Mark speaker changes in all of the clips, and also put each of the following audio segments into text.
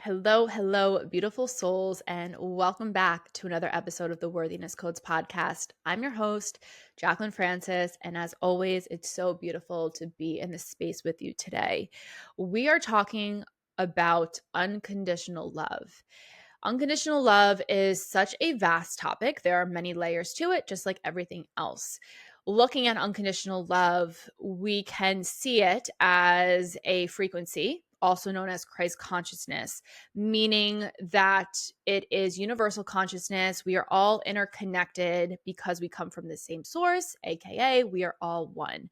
Speaker 1: Hello, hello, beautiful souls, and welcome back to another episode of the Worthiness Codes Podcast. I'm your host, Jaclyn Francis, and as always, it's so beautiful to be in this space with you today. We are talking about unconditional love. Unconditional love is such a vast topic. There are many layers to it, just like everything else. Looking at unconditional love, we can see it as a frequency, also known as Christ consciousness, meaning that it is universal consciousness. We are all interconnected because we come from the same source, aka we are all one.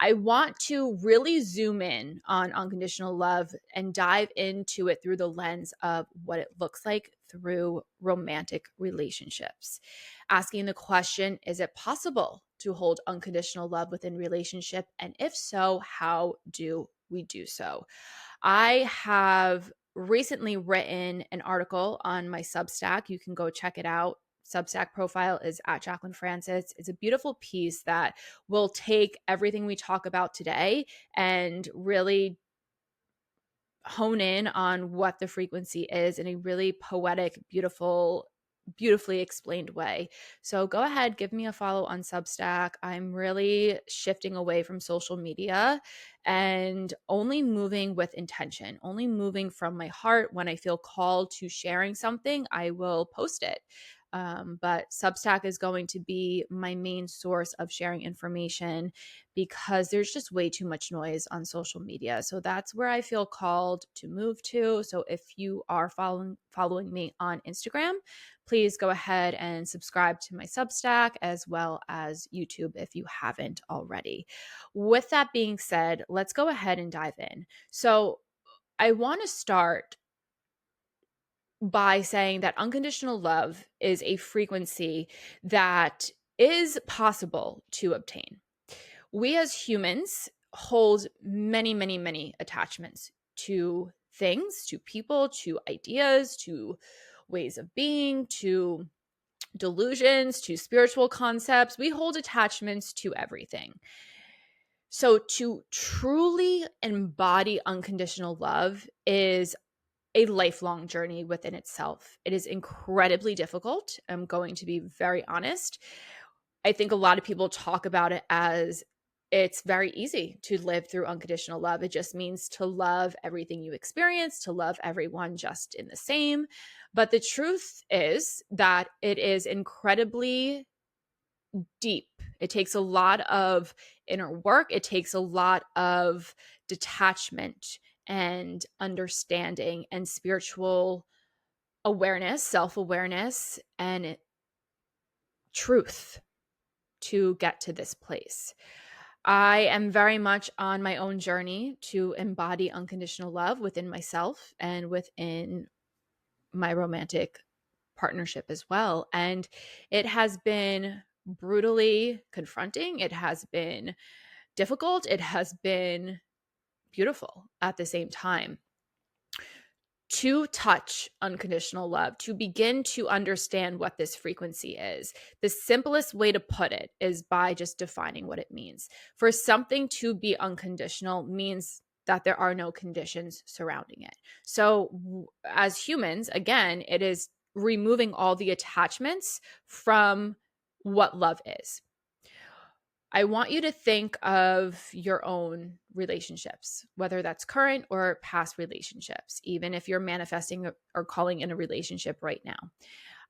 Speaker 1: I want to really zoom in on unconditional love and dive into it through the lens of what it looks like through romantic relationships. Asking the question, is it possible to hold unconditional love within relationship? And if so, how do we do so? I have recently written an article on my Substack. You can go check it out. Substack profile is at Jaclyn Francis. It's a beautiful piece that will take everything we talk about today and really hone in on what the frequency is in a really poetic, beautifully explained way. So go ahead, give me a follow on Substack. I'm really shifting away from social media and only moving with intention, only moving from my heart. When I feel called to sharing something, I will post it. But Substack is going to be my main source of sharing information because there's just way too much noise on social media. So that's where I feel called to move to. So if you are following me on Instagram, please go ahead and subscribe to my Substack as well as YouTube if you haven't already. With that being said, let's go ahead and dive in. So I want to start by saying that unconditional love is a frequency that is possible to obtain. We as humans hold many, many, many attachments to things, to people, to ideas, to ways of being, to delusions, to spiritual concepts. We hold attachments to everything. So to truly embody unconditional love is a lifelong journey within itself. It is incredibly difficult. I'm going to be very honest. I think a lot of people talk about it as it's very easy to live through unconditional love. It just means to love everything you experience, to love everyone just in the same. But the truth is that it is incredibly deep. It takes a lot of inner work. It takes a lot of detachment and understanding and spiritual awareness, self-awareness, and truth to get to this place. I am very much on my own journey to embody unconditional love within myself and within my romantic partnership as well. And it has been brutally confronting. It has been difficult. It has been beautiful at the same time. To touch unconditional love, to begin to understand what this frequency is, the simplest way to put it is by just defining what it means. For something to be unconditional means that there are no conditions surrounding it. So, as humans, again, it is removing all the attachments from what love is. I want you to think of your own relationships, whether that's current or past relationships, even if you're manifesting or calling in a relationship right now.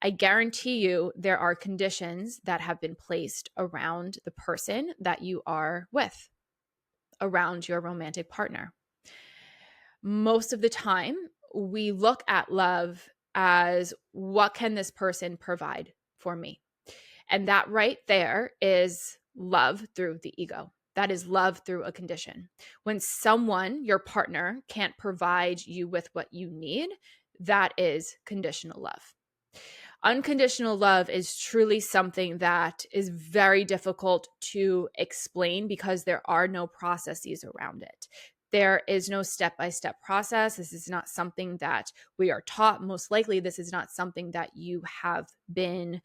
Speaker 1: I guarantee you there are conditions that have been placed around the person that you are with, around your romantic partner. Most of the time, we look at love as what can this person provide for me? And that right there is love through the ego. That is love through a condition. When someone, your partner, can't provide you with what you need, that is conditional love. Unconditional love is truly something that is very difficult to explain because there are no processes around it. There is no step-by-step process. This is not something that we are taught. Most likely, this is not something that you have been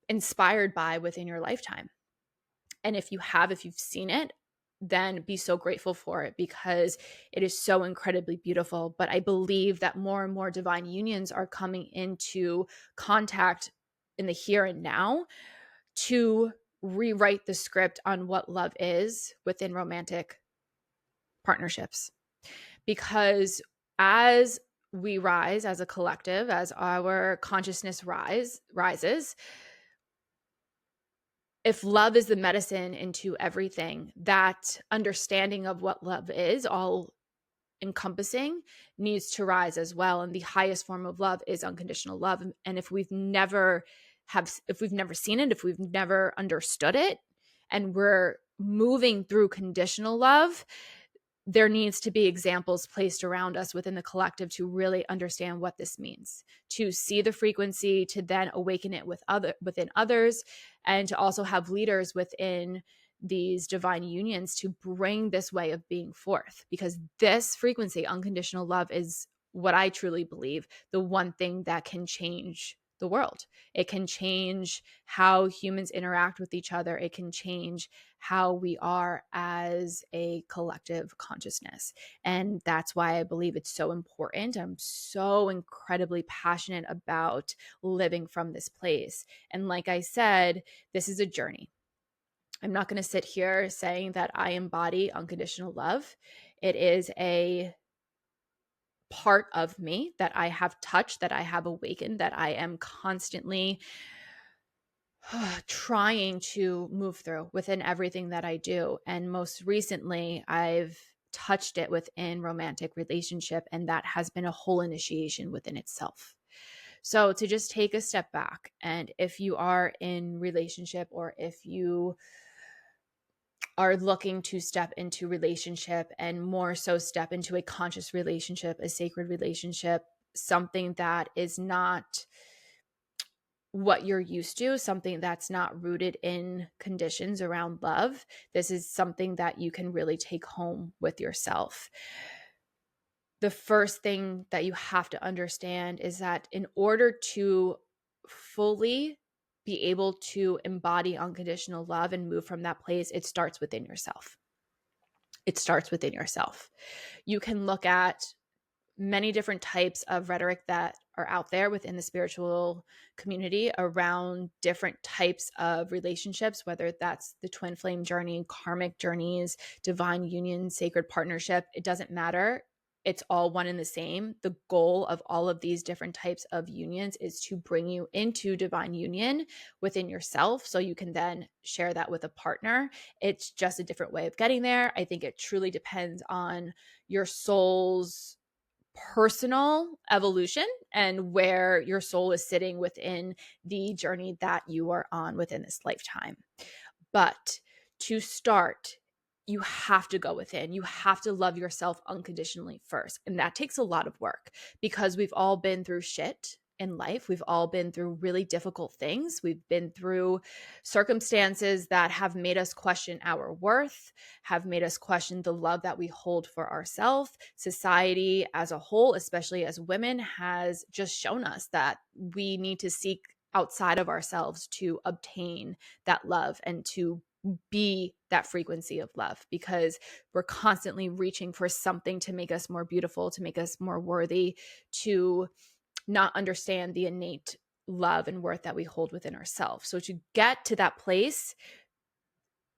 Speaker 1: inspired by within your lifetime. And if you've seen it, then be so grateful for it because it is so incredibly beautiful. But I believe that more and more divine unions are coming into contact in the here and now to rewrite the script on what love is within romantic partnerships. Because as we rise as a collective, as our consciousness rises, if love is the medicine into everything, that understanding of what love is, all encompassing, needs to rise as well. And the highest form of love is unconditional love. And if we've never seen it, if we've never understood it, and we're moving through conditional love, there needs to be examples placed around us within the collective to really understand what this means, to see the frequency, to then awaken it within others, and to also have leaders within these divine unions to bring this way of being forth. Because this frequency, unconditional love, is what I truly believe the one thing that can change the world. It can change how humans interact with each other. It can change how we are as a collective consciousness. And that's why I believe it's so important. I'm so incredibly passionate about living from this place. And like I said, this is a journey. I'm not going to sit here saying that I embody unconditional love. It is a part of me that I have touched, that I have awakened, that I am constantly trying to move through within everything that I do. And most recently, I've touched it within romantic relationship, and that has been a whole initiation within itself. So to just take a step back, and if you are in relationship, or if you are looking to step into relationship, and more so step into a conscious relationship, a sacred relationship, something that is not what you're used to, something that's not rooted in conditions around love, this is something that you can really take home with yourself. The first thing that you have to understand is that in order to fully be able to embody unconditional love and move from that place, it starts within yourself. It starts within yourself. You can look at many different types of rhetoric that are out there within the spiritual community around different types of relationships, whether that's the twin flame journey, karmic journeys, divine union, sacred partnership. It doesn't matter. It's all one and the same. The goal of all of these different types of unions is to bring you into divine union within yourself so you can then share that with a partner. It's just a different way of getting there. I think it truly depends on your soul's personal evolution and where your soul is sitting within the journey that you are on within this lifetime. But to start, you have to go within. You have to love yourself unconditionally first. And that takes a lot of work because we've all been through shit in life. We've all been through really difficult things. We've been through circumstances that have made us question our worth, have made us question the love that we hold for ourselves. Society as a whole, especially as women, has just shown us that we need to seek outside of ourselves to obtain that love and to be that frequency of love, because we're constantly reaching for something to make us more beautiful, to make us more worthy, to not understand the innate love and worth that we hold within ourselves. So to get to that place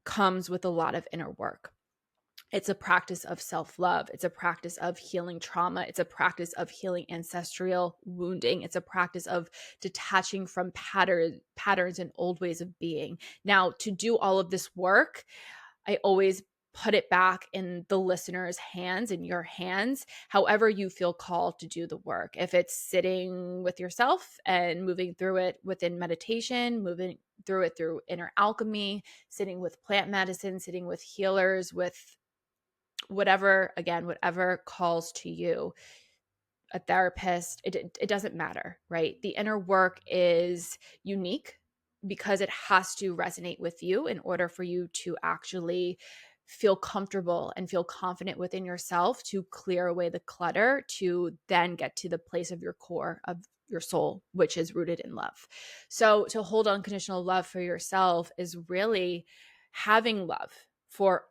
Speaker 1: comes with a lot of inner work. It's a practice of self-love. It's a practice of healing trauma. It's a practice of healing ancestral wounding. It's a practice of detaching from patterns and old ways of being. Now, to do all of this work, I always put it back in the listener's hands, in your hands, however you feel called to do the work. If it's sitting with yourself and moving through it within meditation, moving through it through inner alchemy, sitting with plant medicine, sitting with healers, with whatever calls to you, a therapist, it doesn't matter, right? The inner work is unique because it has to resonate with you in order for you to actually feel comfortable and feel confident within yourself to clear away the clutter, to then get to the place of your core of your soul, which is rooted in love. So to hold unconditional love for yourself is really having love for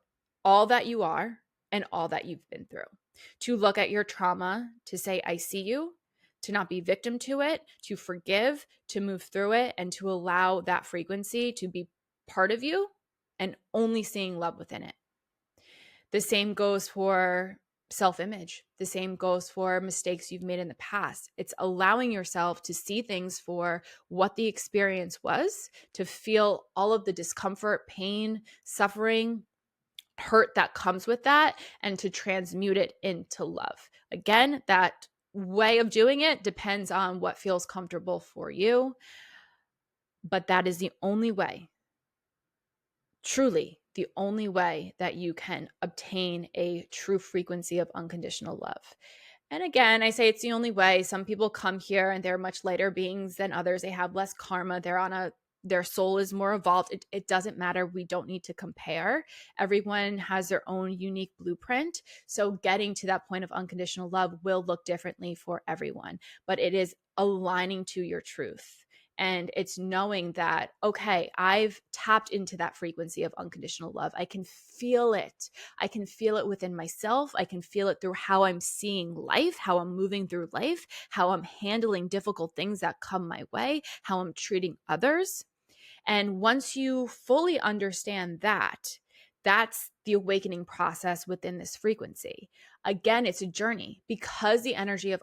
Speaker 1: all that you are and all that you've been through. To look at your trauma, to say, I see you, to not be victim to it, to forgive, to move through it, and to allow that frequency to be part of you and only seeing love within it. The same goes for self-image. The same goes for mistakes you've made in the past. It's allowing yourself to see things for what the experience was, to feel all of the discomfort, pain, suffering, hurt that comes with that, and to transmute it into love. Again, that way of doing it depends on what feels comfortable for you, but that is the only way, truly the only way, that you can obtain a true frequency of unconditional love. And again, I say it's the only way. Some people come here and they're much lighter beings than others. They have less karma. Their soul is more evolved. It doesn't matter. We don't need to compare. Everyone has their own unique blueprint. So getting to that point of unconditional love will look differently for everyone, but it is aligning to your truth. And it's knowing that, okay, I've tapped into that frequency of unconditional love. I can feel it. I can feel it within myself. I can feel it through how I'm seeing life, how I'm moving through life, how I'm handling difficult things that come my way, how I'm treating others. And once you fully understand that, that's the awakening process within this frequency. Again, it's a journey, because the energy of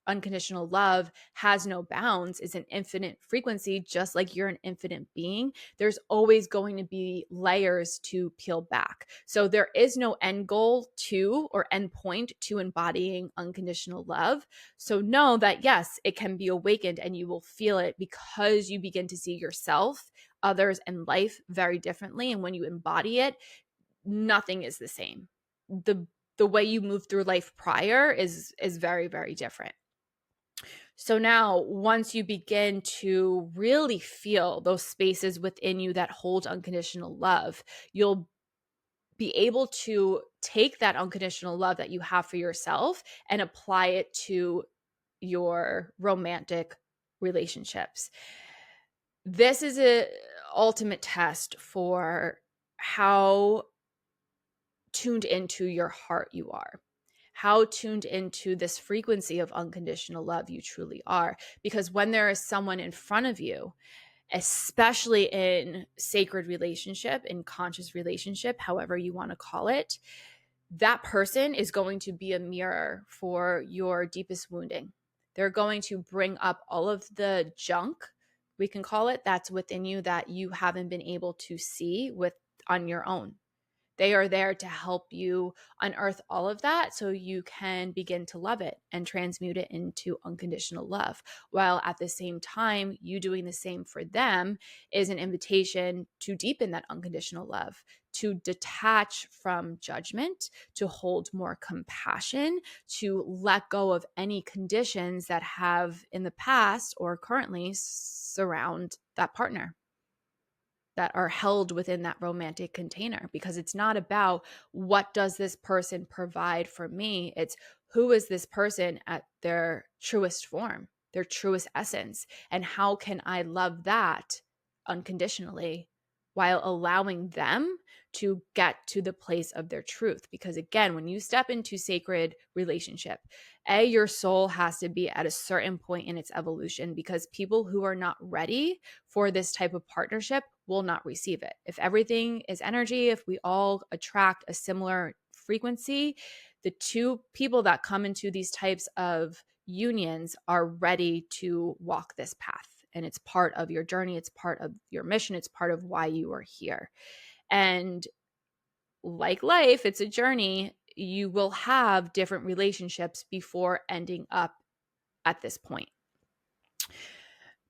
Speaker 1: unconditional love has no bounds, is an infinite frequency, just like you're an infinite being. There's always going to be layers to peel back. So there is no end goal to, or end point to, embodying unconditional love. So know that yes, it can be awakened and you will feel it, because you begin to see yourself, others, and life very differently. And when you embody it, nothing is the same. The way you moved through life prior is very, very different. So now, once you begin to really feel those spaces within you that hold unconditional love, you'll be able to take that unconditional love that you have for yourself and apply it to your romantic relationships. This is an ultimate test for how tuned into your heart you are, how tuned into this frequency of unconditional love you truly are. Because when there is someone in front of you, especially in sacred relationship, in conscious relationship, however you want to call it, that person is going to be a mirror for your deepest wounding. They're going to bring up all of the junk, we can call it, that's within you that you haven't been able to see on your own. They are there to help you unearth all of that so you can begin to love it and transmute it into unconditional love. While at the same time, you doing the same for them is an invitation to deepen that unconditional love, to detach from judgment, to hold more compassion, to let go of any conditions that have in the past or currently surround that partner, that are held within that romantic container. Because it's not about what does this person provide for me, it's who is this person at their truest form, their truest essence, and how can I love that unconditionally while allowing them to get to the place of their truth. Because again, when you step into sacred relationship, your soul has to be at a certain point in its evolution, because people who are not ready for this type of partnership will not receive it. If everything is energy, if we all attract a similar frequency, the two people that come into these types of unions are ready to walk this path. And it's part of your journey. It's part of your mission. It's part of why you are here. And like life, it's a journey. You will have different relationships before ending up at this point,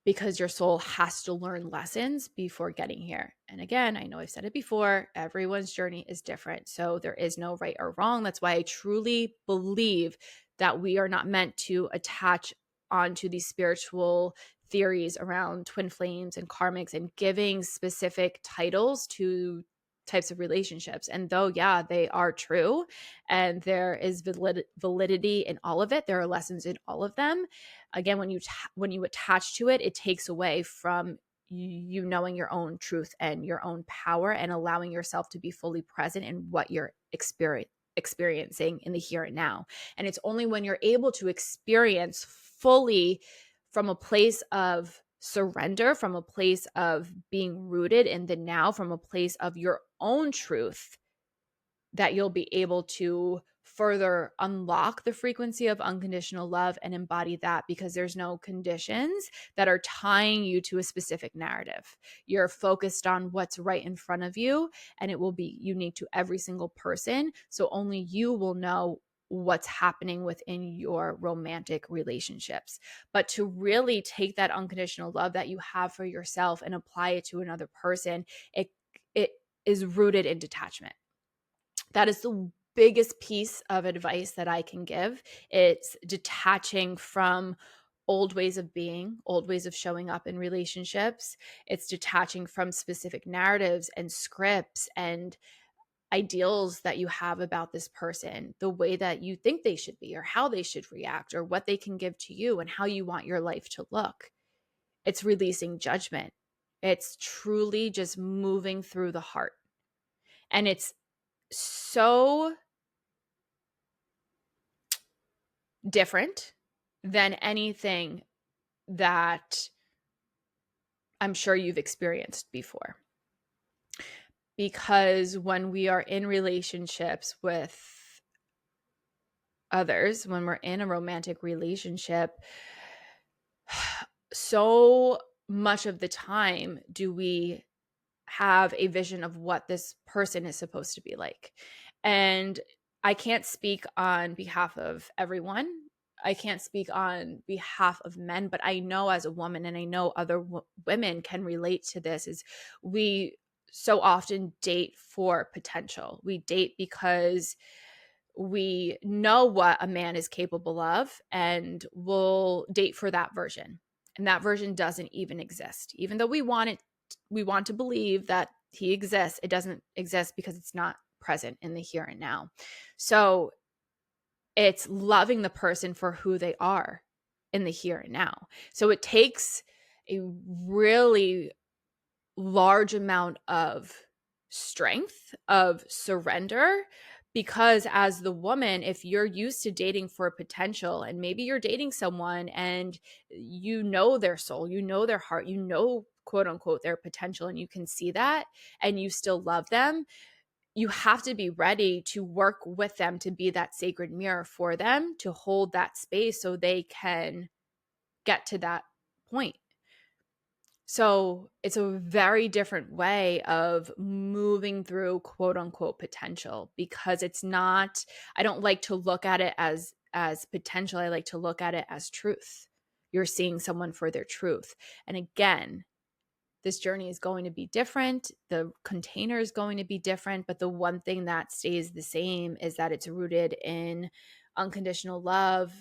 Speaker 1: because your soul has to learn lessons before getting here. And again, I know I've said it before, everyone's journey is different. So there is no right or wrong. That's why I truly believe that we are not meant to attach onto these spiritual theories around twin flames and karmics and giving specific titles to types of relationships. And though, yeah, they are true and there is validity in all of it, there are lessons in all of them. Again, when you attach to it, it takes away from you knowing your own truth and your own power and allowing yourself to be fully present in what you're experiencing in the here and now. And it's only when you're able to experience fully from a place of surrender, from a place of being rooted in the now, from a place of your own truth, that you'll be able to further unlock the frequency of unconditional love and embody that, because there's no conditions that are tying you to a specific narrative. You're focused on what's right in front of you, and it will be unique to every single person. So only you will know what's happening within your romantic relationships. But to really take that unconditional love that you have for yourself and apply it to another person, it is rooted in detachment. That is the biggest piece of advice that I can give. It's detaching from old ways of being, old ways of showing up in relationships. It's detaching from specific narratives and scripts and ideals that you have about this person, the way that you think they should be or how they should react or what they can give to you and how you want your life to look. It's releasing judgment. It's truly just moving through the heart. And it's so different than anything that I'm sure you've experienced before. Because when we are in relationships with others, when we're in a romantic relationship, so much of the time do we have a vision of what this person is supposed to be like. And I can't speak on behalf of everyone. I can't speak on behalf of men, but I know as a woman, and I know other women can relate to this, is we so often date for potential. We date because we know what a man is capable of, and we'll date for that version. And that version doesn't even exist. Even though we want to believe that he exists, it doesn't exist because it's not present in the here and now. So it's loving the person for who they are in the here and now. So it takes a really large amount of strength, of surrender, because as the woman, if you're used to dating for potential, and maybe you're dating someone and you know their soul, you know their heart, you know, quote unquote, their potential, and you can see that and you still love them, you have to be ready to work with them, to be that sacred mirror for them, to hold that space so they can get to that point. So it's a very different way of moving through quote unquote potential, because it's not, I don't like to look at it as potential. I like to look at it as truth. You're seeing someone for their truth. And again, this journey is going to be different. The container is going to be different. But the one thing that stays the same is that it's rooted in unconditional love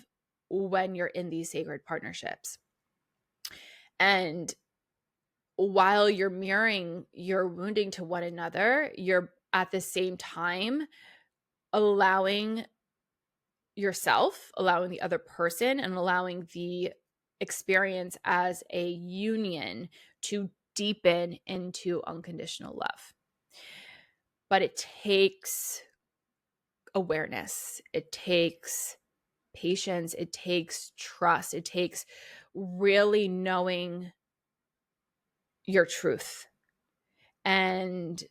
Speaker 1: when you're in these sacred partnerships. And while you're mirroring your wounding to one another, you're at the same time allowing yourself, allowing the other person, and allowing the experience as a union to deepen into unconditional love. But it takes awareness, it takes patience, it takes trust, it takes really knowing your truth and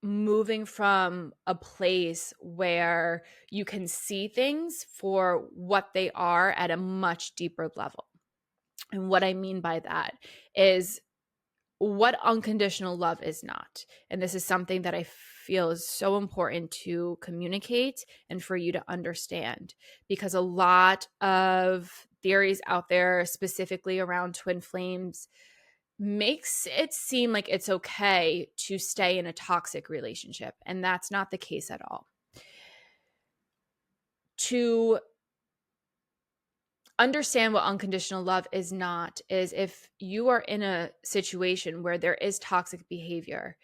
Speaker 1: moving from a place where you can see things for what they are at a much deeper level. And what I mean by that is what unconditional love is not. And this is something that I feel is so important to communicate and for you to understand, because a lot of theories out there, specifically around twin flames, makes it seem like it's okay to stay in a toxic relationship. And that's not the case at all. To understand what unconditional love is not is if you are in a situation where there is toxic behavior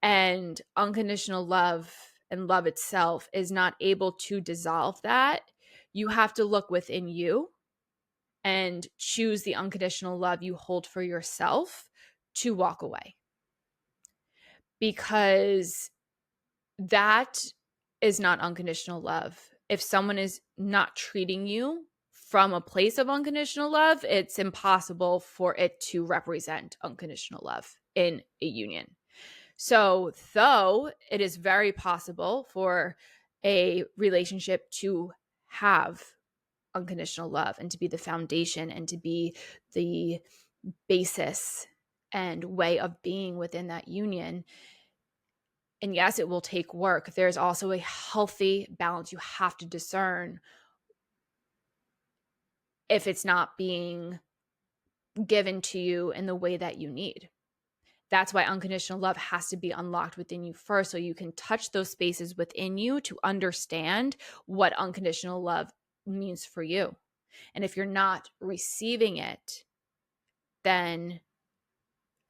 Speaker 1: and unconditional love and love itself is not able to dissolve that, you have to look within you and choose the unconditional love you hold for yourself to walk away, because that is not unconditional love. If someone is not treating you from a place of unconditional love, it's impossible for it to represent unconditional love in a union. So, though it is very possible for a relationship to have unconditional love and to be the foundation and to be the basis and way of being within that union, and yes, it will take work, there's also a healthy balance. You have to discern if it's not being given to you in the way that you need. That's why unconditional love has to be unlocked within you first, so you can touch those spaces within you to understand what unconditional love means for you. And if you're not receiving it, then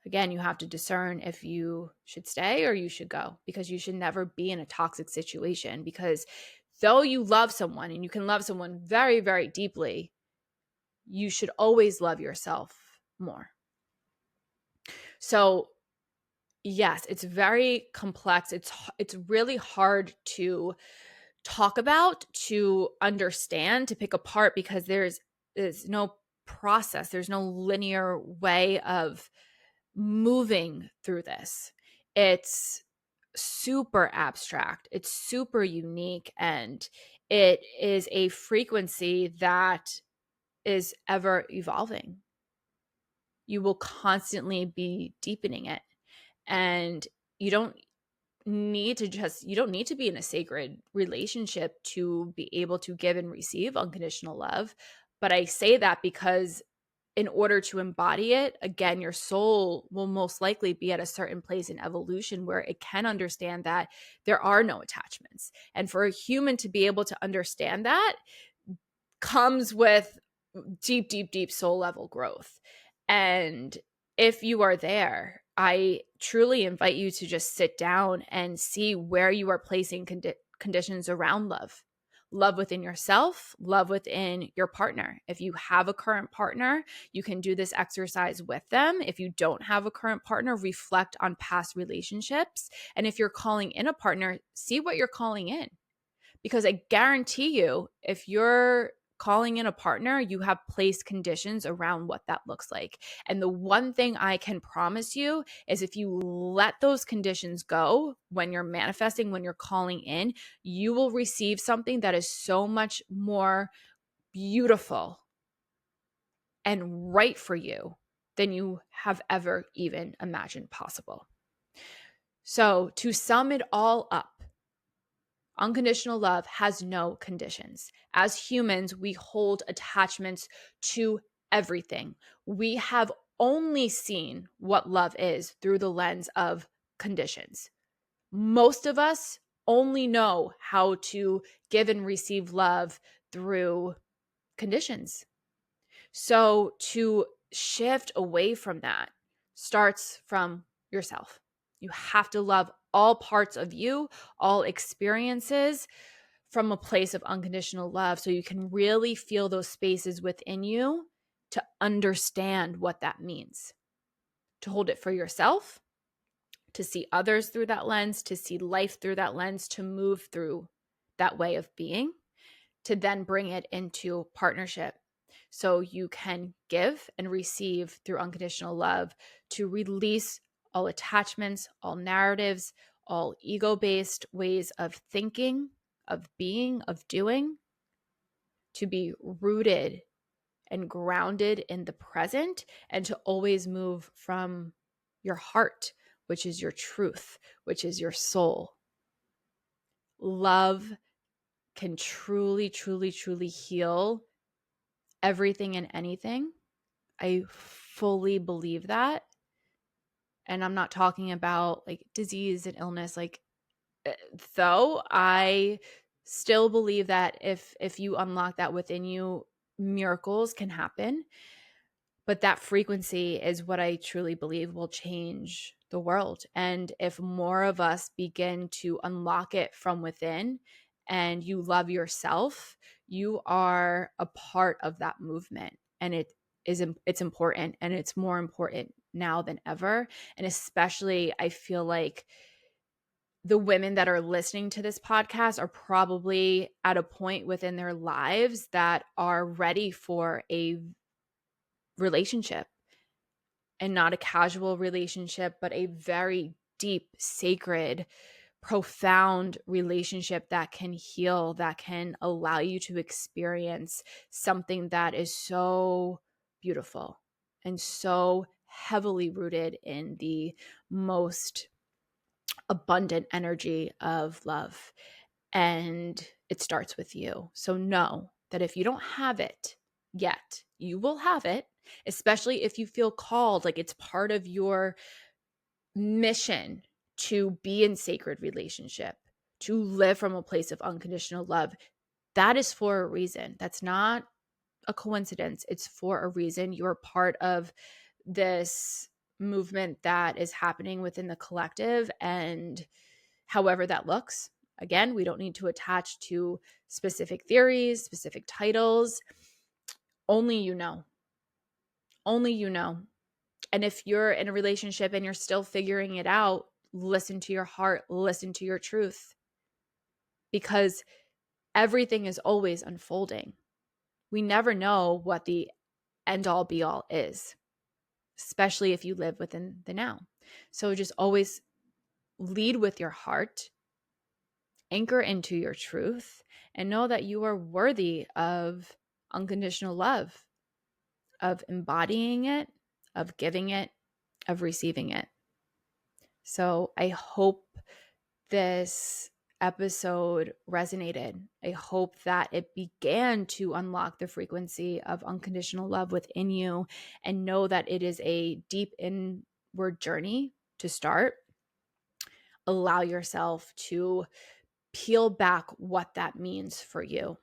Speaker 1: again, you have to discern if you should stay or you should go, because you should never be in a toxic situation. Because though you love someone, and you can love someone very, very deeply, you should always love yourself more. So yes, it's very complex. It's really hard to talk about, to understand, to pick apart, because there's no process. There's no linear way of moving through this. It's super abstract. It's super unique, and it is a frequency that is ever evolving. You will constantly be deepening it. And you don't need to be in a sacred relationship to be able to give and receive unconditional love. But I say that because in order to embody it, again, your soul will most likely be at a certain place in evolution where it can understand that there are no attachments. And for a human to be able to understand that comes with deep, deep, deep soul level growth. And if you are there, I truly invite you to just sit down and see where you are placing conditions around love. Love within yourself, love within your partner. If you have a current partner, you can do this exercise with them. If you don't have a current partner, reflect on past relationships. And if you're calling in a partner, see what you're calling in. Because I guarantee you, if you're calling in a partner, you have placed conditions around what that looks like. And the one thing I can promise you is if you let those conditions go when you're manifesting, when you're calling in, you will receive something that is so much more beautiful and right for you than you have ever even imagined possible. So to sum it all up, unconditional love has no conditions. As humans, we hold attachments to everything. We have only seen what love is through the lens of conditions. Most of us only know how to give and receive love through conditions. So to shift away from that starts from yourself. You have to love all parts of you, all experiences from a place of unconditional love, so you can really feel those spaces within you to understand what that means, to hold it for yourself, to see others through that lens, to see life through that lens, to move through that way of being, to then bring it into partnership. So you can give and receive through unconditional love, to release all attachments, all narratives, all ego-based ways of thinking, of being, of doing, to be rooted and grounded in the present, and to always move from your heart, which is your truth, which is your soul. Love can truly, truly, truly heal everything and anything. I fully believe that. And I'm not talking about like disease and illness, though I still believe that if you unlock that within you, miracles can happen. But that frequency is what I truly believe will change the world. And if more of us begin to unlock it from within, and you love yourself, you are a part of that movement. And it's important, and it's more important now than ever. And especially I feel like the women that are listening to this podcast are probably at a point within their lives that are ready for a relationship, and not a casual relationship, but a very deep, sacred, profound relationship that can heal, that can allow you to experience something that is so beautiful and so heavily rooted in the most abundant energy of love. And it starts with you. So know that if you don't have it yet, you will have it, especially if you feel called, like it's part of your mission to be in sacred relationship, to live from a place of unconditional love. That is for a reason. That's not a coincidence. It's for a reason. You're part of this movement that is happening within the collective, and however that looks. Again, we don't need to attach to specific theories, specific titles. Only you know. Only you know. And if you're in a relationship and you're still figuring it out, listen to your heart, listen to your truth, because everything is always unfolding. We never know what the end all be all is, especially if you live within the now. So just always lead with your heart, anchor into your truth, and know that you are worthy of unconditional love, of embodying it, of giving it, of receiving it. So I hope this episode resonated. I hope that it began to unlock the frequency of unconditional love within you, and know that it is a deep inward journey to start. Allow yourself to peel back what that means for you.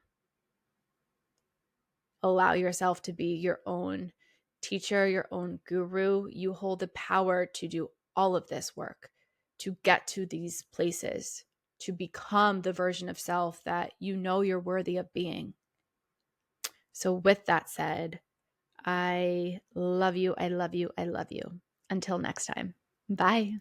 Speaker 1: Allow yourself to be your own teacher, your own guru. You hold the power to do all of this work, to get to these places, to become the version of self that you know you're worthy of being. So with that said, I love you. I love you. I love you. Until next time. Bye.